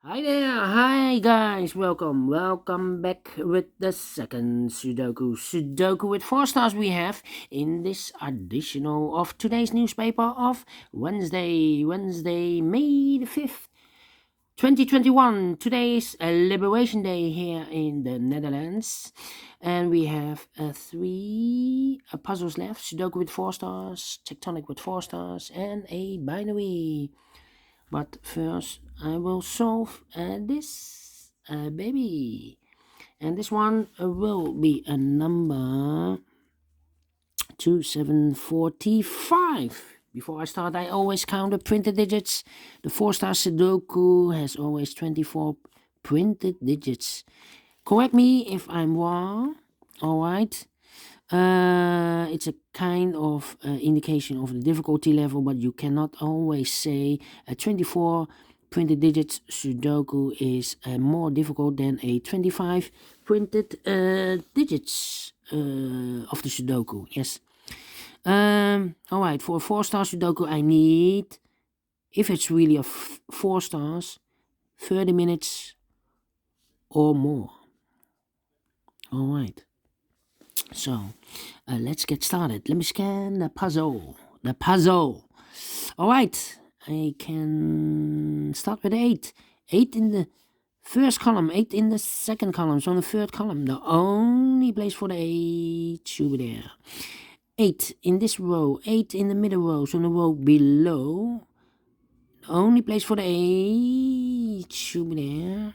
Hi there, hi guys, welcome back with the second Sudoku with 4 stars we have in this additional of today's newspaper of Wednesday, May the 5th, 2021. Today is a Liberation Day here in the Netherlands, and we have three puzzles left: Sudoku with 4 stars, Tectonic with 4 stars, and a binary. But first, I will solve this baby. And this one will be a number 2745. Before I start, I always count the printed digits. The 4 star Sudoku has always 24 printed digits. Correct me if I'm wrong. Alright. It's a kind of indication of the difficulty level, but you cannot always say a 24 printed digits Sudoku is more difficult than a 25 printed digits of the Sudoku. Yes. Alright, for a 4 star Sudoku, I need, if it's really a 4 stars, 30 minutes or more. Alright. So, let's get started. Let me scan the puzzle. Alright, I can start with 8. 8 in the first column, 8 in the second column. So, in the third column, the only place for the 8 should be there. 8 in this row, 8 in the middle row. So, in the row below, the only place for the 8 should be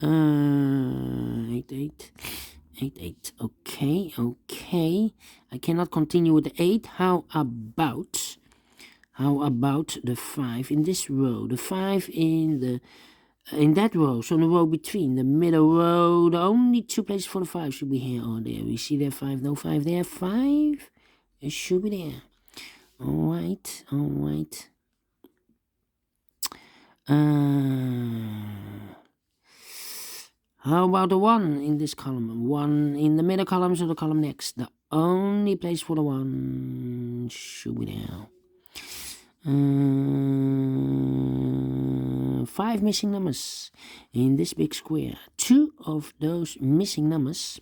there. 8, 8. 8, 8. Okay. I cannot continue with the 8. How about the 5 in this row? The 5 in that row. So in the row between the middle row, the only two places for the 5 should be here or there. We see there 5, no 5 there. 5. It should be there. Alright. How about the 1 in this column? 1 in the middle column, so the column next. The only place for the 1 should be there. 5 missing numbers in this big square. 2 of those missing numbers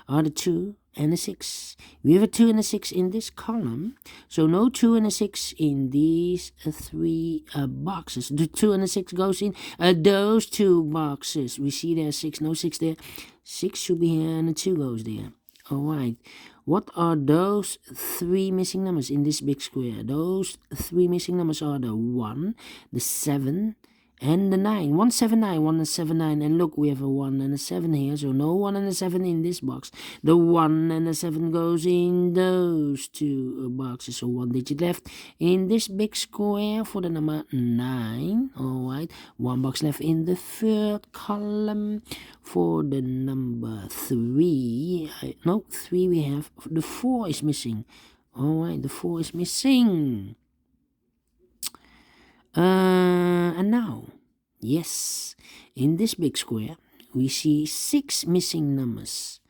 are the 2 and the 6. We have a 2 and a 6 in this column, so no 2 and a 6 in these 3 boxes. The 2 and the 6 goes in those 2 boxes. We see there 6, no 6 there. 6 should be here and the 2 goes there. Alright, what are those 3 missing numbers in this big square? Those 3 missing numbers are the 1, the 7, and the 9. 179, 1 and 7, 9. And look, we have a 1 and a 7 here, so no 1 and a 7 in this box. The 1 and the 7 goes in those 2 boxes, so 1 digit left in this big square for the number 9. Alright, 1 box left in the third column for the number 3. No, 3 we have. The 4 is missing. Alright, the 4 is missing. And now, yes, in this big square, we see 6 missing numbers.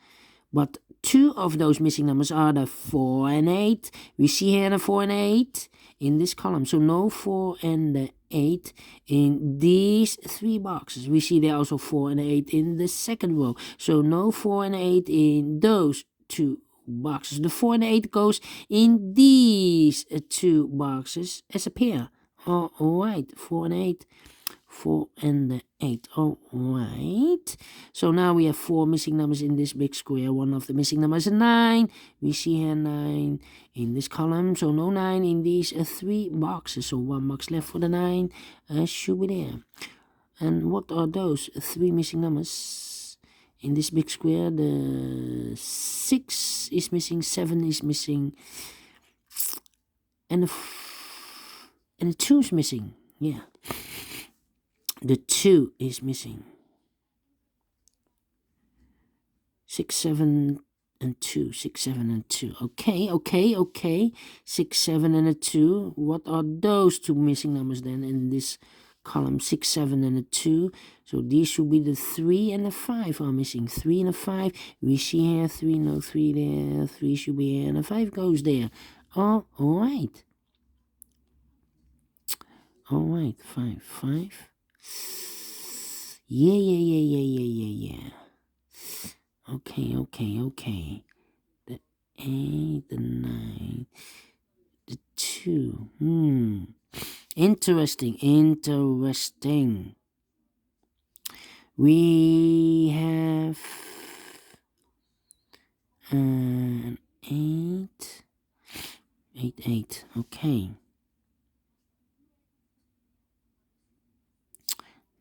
But 2 of those missing numbers are the 4 and 8. We see here the 4 and 8 in this column. So no 4 and the 8 in these 3 boxes. We see there also 4 and 8 in the second row. So no 4 and 8 in those 2 boxes. The 4 and 8 goes in these 2 boxes as a pair. Alright, 4 and 8. 4 and 8. Alright. So now we have 4 missing numbers in this big square. One of the missing numbers is 9. We see here 9 in this column. So no 9 in these 3 boxes. So 1 box left for the 9. Should be there. And what are those 3 missing numbers in this big square? The 6 is missing. 7 is missing. And the 2 is missing. Yeah. The 2 is missing. 6, 7, and 2. 6, 7, and 2. Okay. 6, 7, and a 2. What are those 2 missing numbers then in this column? 6, 7, and a 2. So these should be the 3 and the 5 are missing. 3 and a 5. We see here 3, no 3 there. 3 should be here and a 5 goes there. Alright. Alright, 5. Yeah. Okay. The 8, the 9, the 2. Interesting. We have an 8. 8. Okay.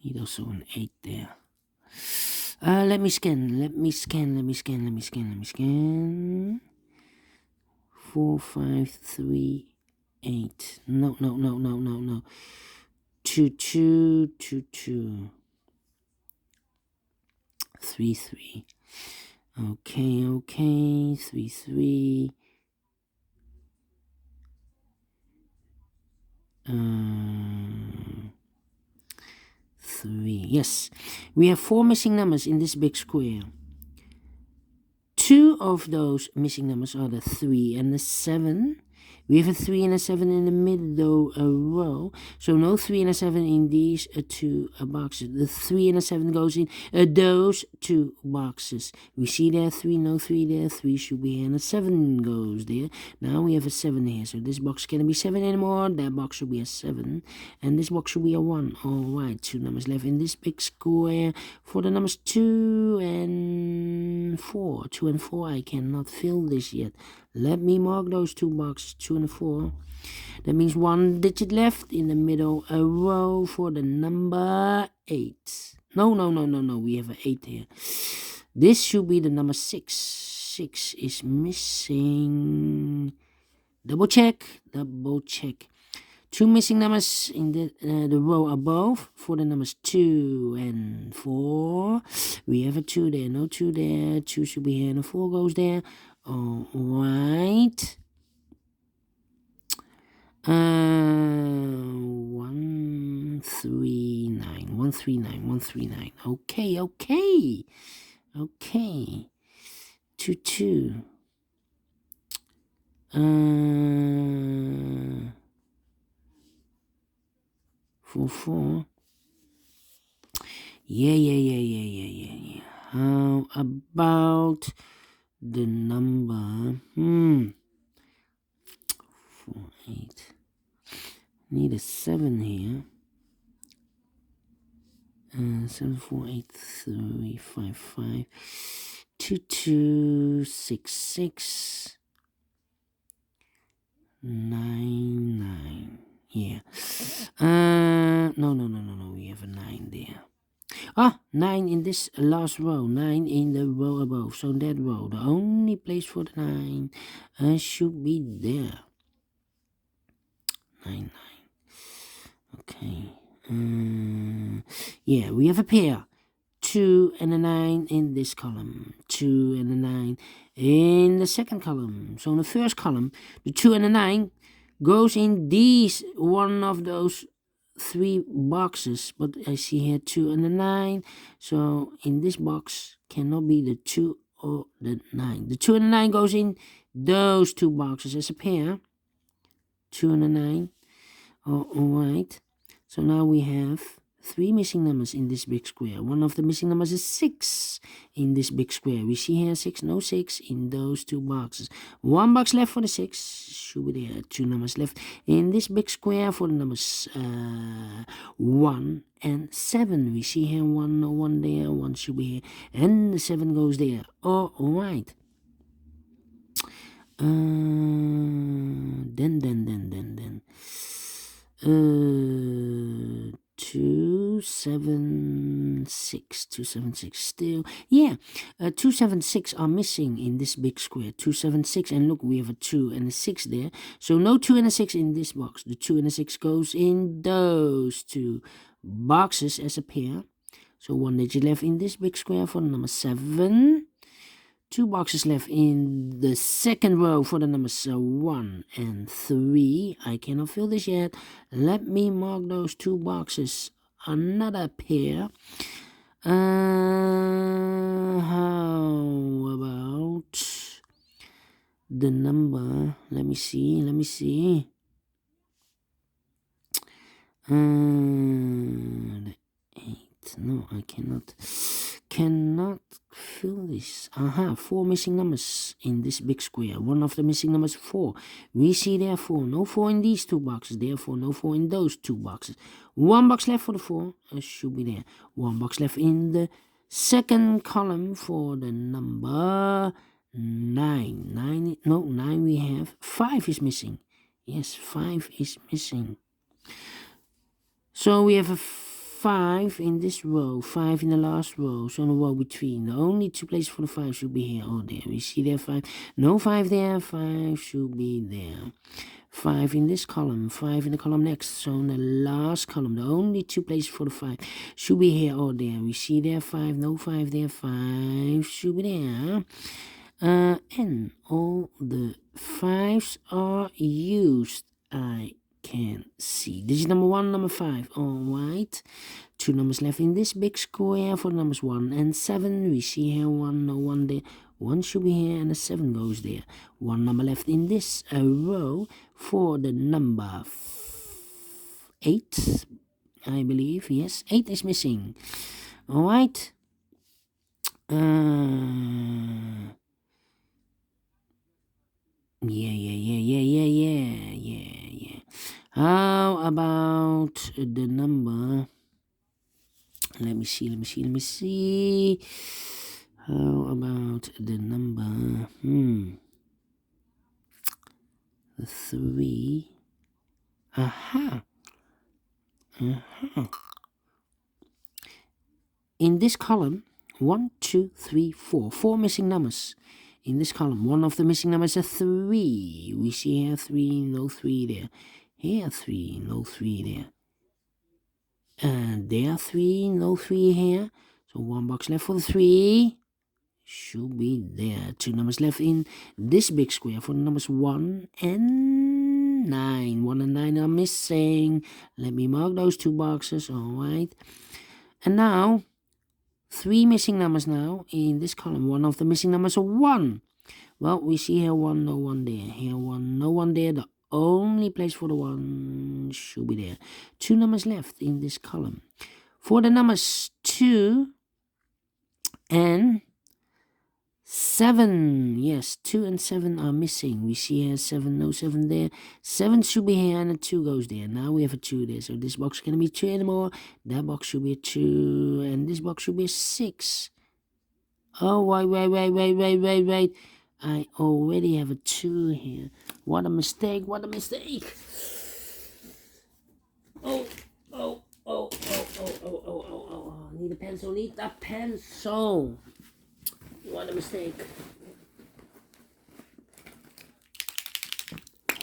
Need also an 8 there. Let me scan. 4, 5, 3, 8. No. 2, 3, 3. Okay. 3, 3. 3. Yes, we have 4 missing numbers in this big square. 2 of those missing numbers are the 3 and the 7. We have a 3 and a 7 in the middle row, so no 3 and a 7 in these 2 boxes. The 3 and a 7 goes in those 2 boxes. We see there 3, no 3 there, 3 should be here, and a 7 goes there. Now we have a 7 here, so this box can't be 7 anymore, that box should be a 7, and this box should be a 1. Alright, 2 numbers left in this big square for the numbers 2 and 4. 2 and 4, I cannot fill this yet. Let me mark those 2 boxes, 2 and 4. That means 1 digit left in the middle a row for the number 8. No, we have an 8 here. This should be the number 6. 6 is missing. Double check. 2 missing numbers in the row above for the numbers 2 and 4. We have a 2 there, no 2 there. 2 should be here and a 4 goes there. Alright. 139. Okay. 2, 2. 4, 4. Yeah. How about the number 4, 8. Need a 7 here. 7, 4, 8, 3, 5, 5. 2, 2, 6, 6. 9, 9. Yeah. No. We have a 9 there. 9 in this last row. 9 in the row above. So that row, the only place for the 9 should be there. 9. Okay. Yeah, we have a pair. 2 and a 9 in this column. 2 and a 9 in the second column. So in the first column, the 2 and the 9 goes in these one of those 3 boxes. But I see here 2 and the 9. So in this box cannot be the 2 or the 9. The 2 and the 9 goes in those 2 boxes as a pair. 2 and a 9. Alright. So now we have 3 missing numbers in this big square. One of the missing numbers is 6 in this big square. We see here 6, no 6 in those 2 boxes. 1 box left for the 6. Should be there. 2 numbers left in this big square for the numbers 1 and 7. We see here 1, no 1 there. 1 should be here. And the 7 goes there. Alright. Then. 276 still. Yeah, 276 are missing in this big square. 276, and look, we have a 2 and a 6 there. So no 2 and a 6 in this box. The 2 and a 6 goes in those 2 boxes as a pair. So 1 digit left in this big square for the number 7. 2 boxes left in the second row for the numbers 1 and 3. I cannot fill this yet. Let me mark those 2 boxes. Another pair. How about the number? Let me see. The it. No, I cannot fill this. 4 missing numbers in this big square. One of the missing numbers 4. We see therefore no 4 in these 2 boxes, therefore no 4 in those 2 boxes. 1 box left for the 4, should be there. 1 box left in the second column for the number 9. 9 we have. 5 is missing. Yes, 5 is missing. So we have a 5 in this row, 5 in the last row, so in the row between. The only 2 places for the 5 should be here or there. We see there 5. No 5 there, 5 should be there. 5 in this column, 5 in the column next. So in the last column, the only 2 places for the 5 should be here or there. We see there 5, no 5 there, 5 should be there. And all the 5s are used. I can see. This is number 1, number 5. Alright. 2 numbers left in this big square for numbers 1 and 7. We see here 1, no 1 there. 1 should be here and a 7 goes there. 1 number left in this row for the number 8. I believe. Yes, 8 is missing. Alright. Yeah. How about the number? Let me see. How about the number? The 3. In this column, 1, 2, 3, 4. 4 missing numbers. In this column, one of the missing numbers is a 3. We see here 3, no 3 there. Here 3, no 3 there. And there 3, no 3 here. So 1 box left for the 3. Should be there. 2 numbers left in this big square for the numbers 1 and 9. 1 and 9 are missing. Let me mark those 2 boxes. Alright. And now 3 missing numbers now in this column. One of the missing numbers are 1. Well, we see here 1, no 1 there. Here 1, no 1 there. The only place for the 1 should be there. 2 numbers left in this column. For the numbers 2 and 7. Yes, 2 and 7 are missing. We see here 7, no 7 there. 7 should be here and a 2 goes there. Now we have a 2 there. So this box can be 2 anymore. That box should be a 2. And this box should be a 6. Oh, wait. I already have a 2 here. What a mistake. Oh. Need a pencil. What a mistake.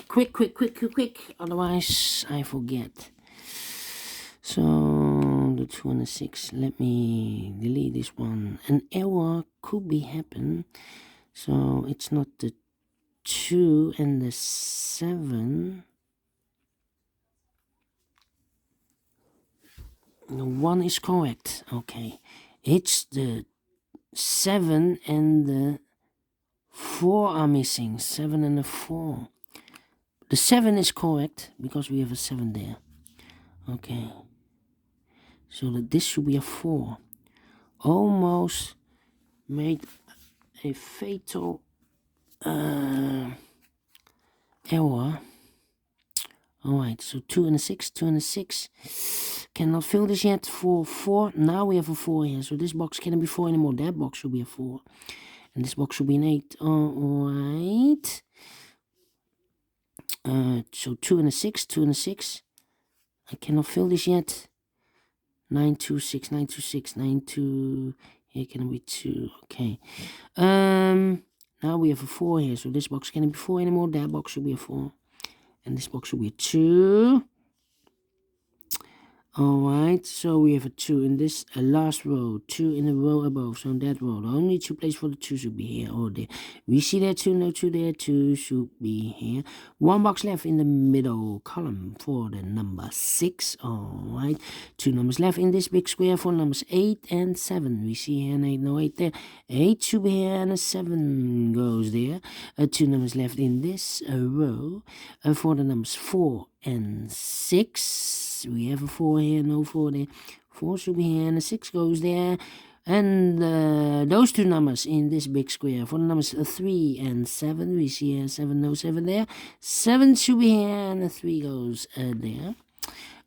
Quick. Otherwise, I forget. So, the 2 and the 6. Let me delete this one. An error could be happen. So, it's not the 2 and the 7. The 1 is correct. Okay. It's the 7 and the 4 are missing. 7 and the 4. The 7 is correct because we have a 7 there. Okay. So that this should be a 4. Almost made a fatal error. Alright, so 2 and a 6. Cannot fill this yet for 4. Now we have a 4 here. So this box cannot be 4 anymore. That box should be a 4. And this box should be an 8. Alright. So 2 and a 6. I cannot fill this yet. 9, 2, 6. 9, 2. Here can be 2. Okay. Now we have a 4 here. So this box cannot be 4 anymore. That box should be a 4. And this box should be a 2. Alright, so we have a 2 in this last row, 2 in the row above, so in that row, the only 2 places for the 2 should be here or there. We see there 2, no 2 there, 2 should be here. 1 box left in the middle column for the number 6, alright. 2 numbers left in this big square for numbers 8 and 7. We see here an 8, no 8 there. 8 should be here and a 7 goes there. 2 numbers left in this row for the numbers 4 and 6. 6. We have a 4 here, no 4 there. 4 should be here, and a 6 goes there. And those two numbers in this big square, for the numbers 3 and 7, we see here 7, no 7 there. 7 should be here, and the 3 goes there.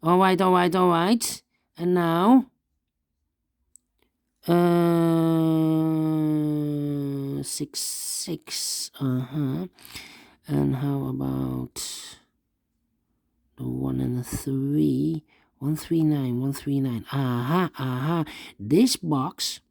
Alright. And now, 6, 6, and how about the 1 and the 3? 139. This box,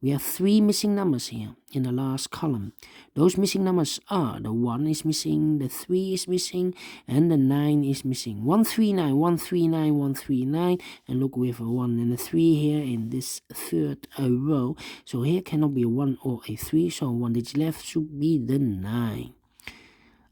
we have 3 missing numbers here in the last column. Those missing numbers are the 1 is missing, the 3 is missing, and the 9 is missing. 139. And look, we have a 1 and a 3 here in this third row. So here cannot be a 1 or a 3, so 1 digit left should be the 9.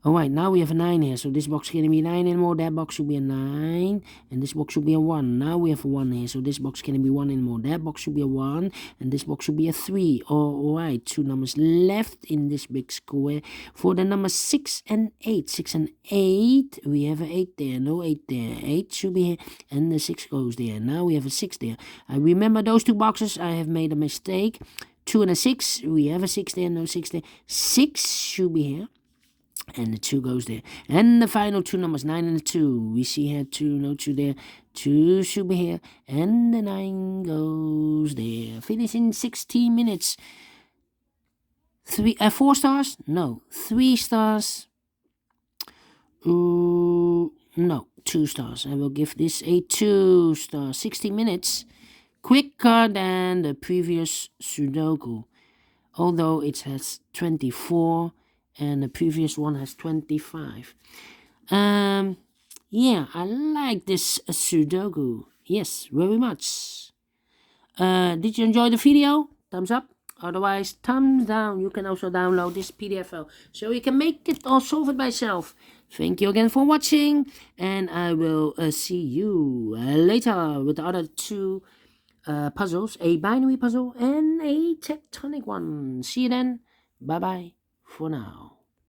Alright, now we have a 9 here, so this box can be 9 anymore, that box should be a 9, and this box should be a 1. Now we have a 1 here, so this box can be 1 anymore, that box should be a 1, and this box should be a 3. Alright, 2 numbers left in this big square. For the numbers 6 and 8, 6 and 8, we have an 8 there, no 8 there, 8 should be here, and the 6 goes there. Now we have a 6 there. I remember those 2 boxes, I have made a mistake. 2 and a 6, we have a 6 there, no 6 there. 6 should be here. And the 2 goes there. And the final 2 numbers, 9 and the 2. We see here 2, no 2 there. 2 should be here. And the 9 goes there. Finish in 16 minutes. 4 stars? No. 3 stars? No. 2 stars. I will give this a 2 star. 60 minutes. Quicker than the previous Sudoku. Although it has 24. And the previous one has 25. Yeah, I like this Sudoku. Yes, very much. Did you enjoy the video? Thumbs up. Otherwise, thumbs down. You can also download this PDF file, so you can make it or solve it by yourself. Thank you again for watching, and I will see you later with the other 2 puzzles, a binary puzzle and a tectonic one. See you then. Bye-bye for now.